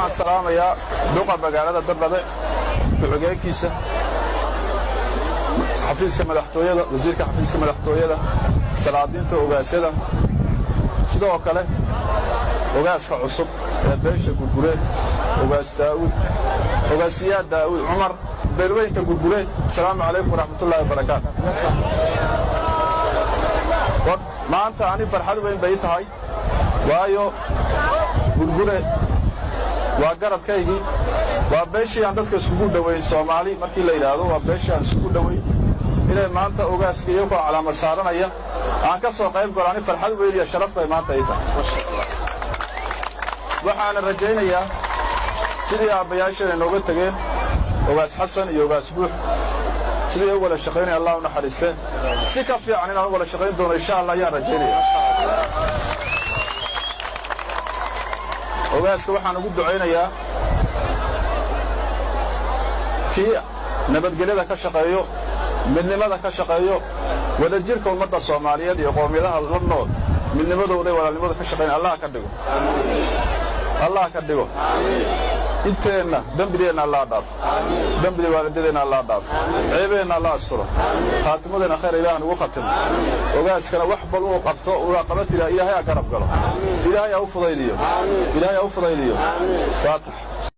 waxaan salaamayaa duqa magaalada Dardhabe ku-xigeenkiisa xafiiska madaxtooyada wasiirka xafiiska madaxtooyada salaadiinta ogaasyada sidoo kale ogaaska cusub ee beesha gurgure ogaas Daawud ogaasiyaa Daawud Umar beelweynta gurgure assalaamu calaykum waraxmatullaahi wabarakaatuh maanta ani farxad weyn bay tahay waayo gurgure waa garabkaygii waa beeshii aan dadka isugu dhaweyn Soomaali markii la yiraahdo waa beeshii aan isugu dhaweyn inay maanta ogaaska iyo ku calaamad saaranaya aan ka soo qayb galaan farxad weyn iyo sharaf bay maanta ay tahay waxaan rajaynayaa sidii aabayaasheen nooga tageen ogaas Xasan iyo ogaas Buux sidii ay wada shaqeynayaan Allah u naxariistay si ka fiican inaan wada shaqeyn doono insha Allah ayaan rajaynayaa ogaaska waxaan ugu duceynayaa kii nabadgelyada ka shaqeeyo midnimada ka shaqeeyo wada jirka ummadda Soomaaliyeed iyo qoomiyadaha la nool midnimadooda iyo walaalnimadooda ka shaqeyn Allah ka dhigo Allah ka dhigo inteena dambideena Allah dhaaf dambiga waalidiina Allah dhaaf ceebeena Allah asturo khaatimadena khayr Ilaahay ugu khatimo ogaaskana wax bal uu qabto uu qabatira Ilaahay garab galo Ilaahay u fudaydiyo Faatix